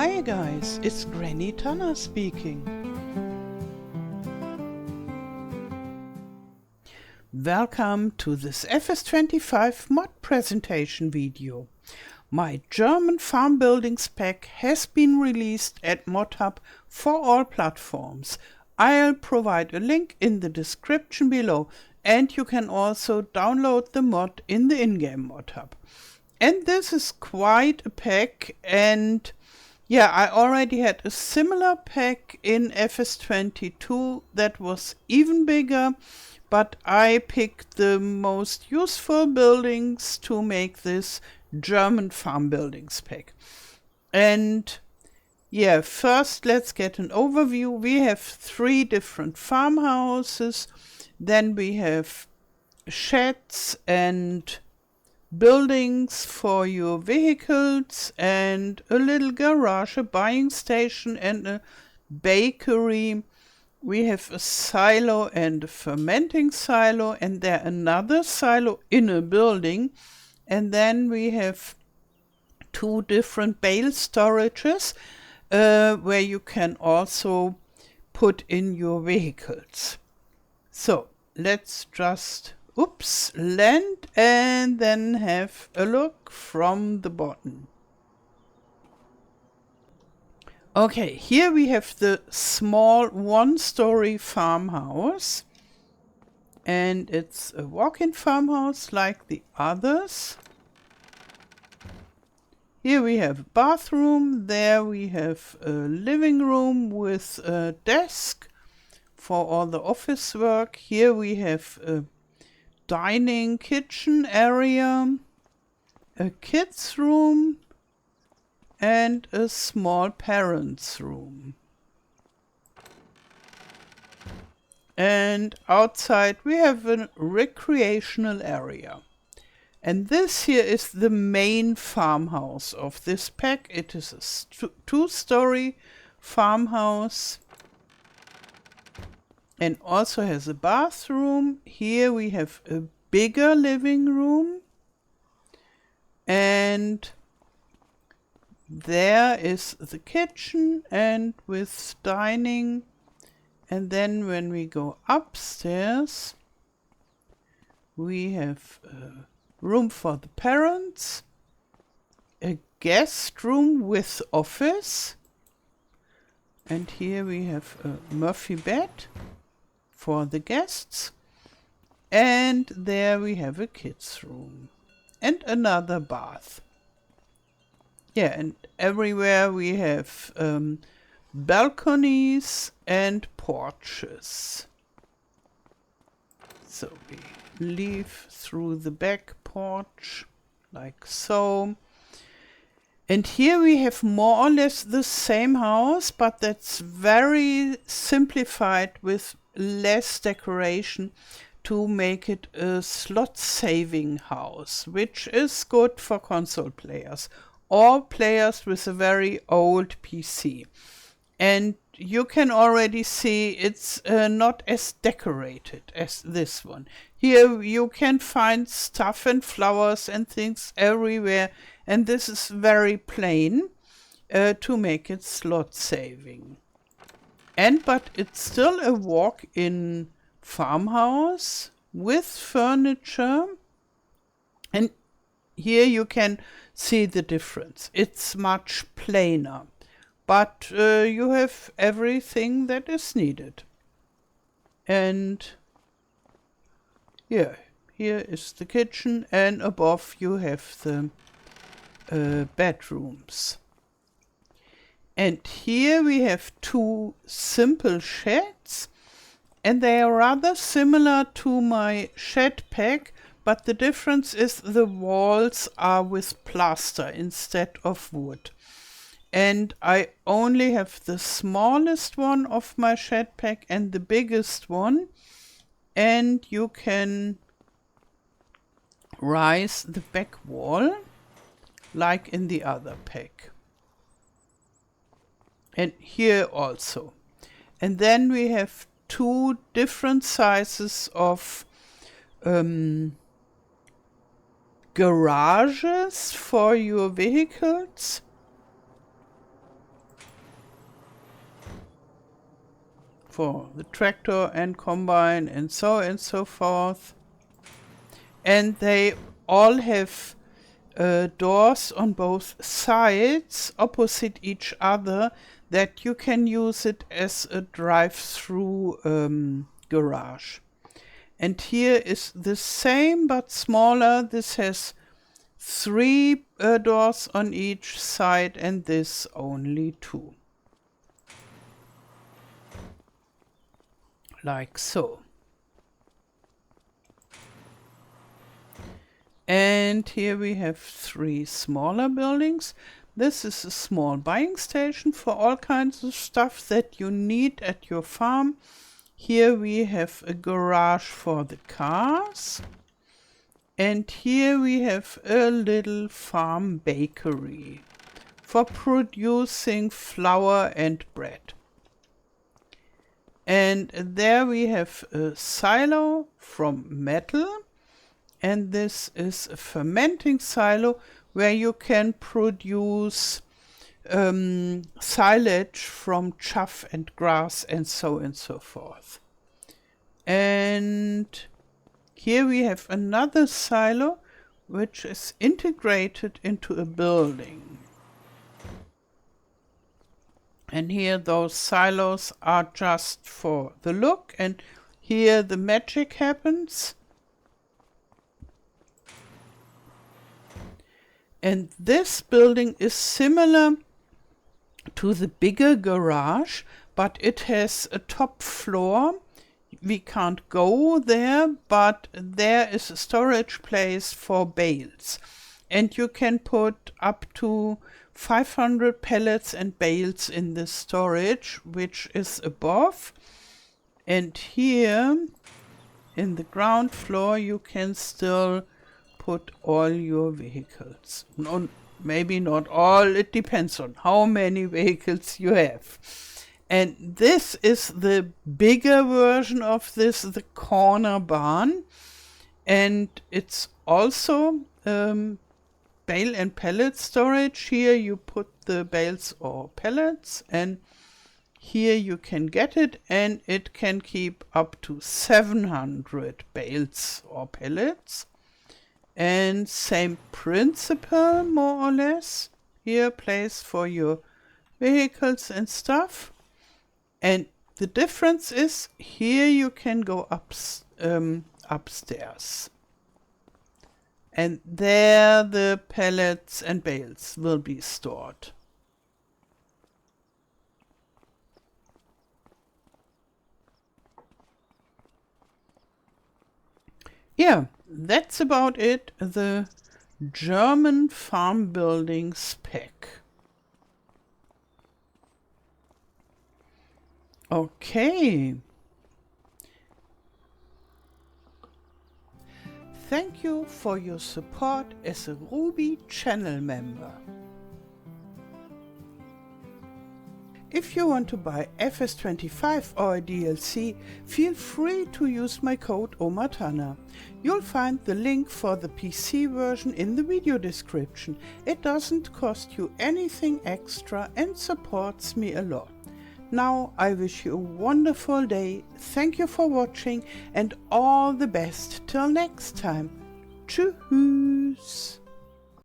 Hi guys, it's Granny Tana speaking. Welcome to this FS25 mod presentation video. My German Farmbuildings pack has been released at Modhub for all platforms. I'll provide a link in the description below, and you can also download the mod in the in-game Modhub. And this is quite a pack, and yeah, I already had a similar pack in FS22 that was even bigger, but I picked the most useful buildings to make this German Farmbuildings pack. And yeah, first let's get an overview. We have 3 different farmhouses, then we have sheds and buildings for your vehicles, and a little garage, a buying station, and a bakery. We have a silo and a fermenting silo, and there another silo in a building. And then we have 2 different bale storages where you can also put in your vehicles. So let's just land and then have a look from the bottom. Okay, here we have the small 1-story farmhouse, and it's a walk-in farmhouse like the others. Here we have a bathroom, there we have a living room with a desk for all the office work. Here we have a dining kitchen area, a kids room, and a small parents room. And outside we have a recreational area. And this here is the main farmhouse of this pack. It is a 2-story farmhouse and also has a bathroom. Here we have a bigger living room, and there is the kitchen and with dining. And then when we go upstairs, we have a room for the parents, a guest room with office, and here we have a Murphy bed for the guests, and there we have a kids room and another bath. Yeah, and everywhere we have balconies and porches. So we leave through the back porch like so. And here we have more or less the same house, but that's very simplified with less decoration to make it a slot saving house, which is good for console players or players with a very old PC. And you can already see it's not as decorated as this one. Here you can find stuff and flowers and things everywhere, and this is very plain to make it slot saving. But it's still a walk-in farmhouse with furniture, and here you can see the difference. It's much plainer, but you have everything that is needed. And yeah, here is the kitchen, and above you have the bedrooms. And here we have 2 simple sheds, and they are rather similar to my shed pack, but the difference is the walls are with plaster instead of wood. And I only have the smallest one of my shed pack and the biggest one, and you can rise the back wall like in the other pack. And here also. And then we have 2 different sizes of garages for your vehicles. for the tractor and combine and so forth. And they all have doors on both sides opposite each other that you can use it as a drive-through garage. And here is the same but smaller. This has 3 doors on each side and this only 2. Like so. And here we have 3 smaller buildings. This is a small buying station for all kinds of stuff that you need at your farm. Here we have a garage for the cars. And here we have a little farm bakery for producing flour and bread. And there we have a silo from metal. And this is a fermenting silo where you can produce silage from chaff and grass and so forth. And here we have another silo which is integrated into a building. And here those silos are just for the look, and here the magic happens. And this building is similar to the bigger garage, but it has a top floor. We can't go there, but there is a storage place for bales. And you can put up to 500 pallets and bales in the storage, which is above. And here in the ground floor you can still put all your vehicles. No, maybe not all, it depends on how many vehicles you have. And this is the bigger version of this, the corner barn. And it's also bale and pellet storage. Here you put the bales or pellets, and here you can get it, and it can keep up to 700 bales or pellets. And same principle, more or less. Here, place for your vehicles and stuff. And the difference is, here you can go upstairs. And there the pellets and bales will be stored. Yeah, that's about it, the German Farmbuildings spec. Okay. Thank you for your support as a Ruby channel member. If you want to buy FS25 or a DLC, feel free to use my code OMATANA. You'll find the link for the PC version in the video description. It doesn't cost you anything extra and supports me a lot. Now I wish you a wonderful day, thank you for watching and all the best till next time. Tschüss!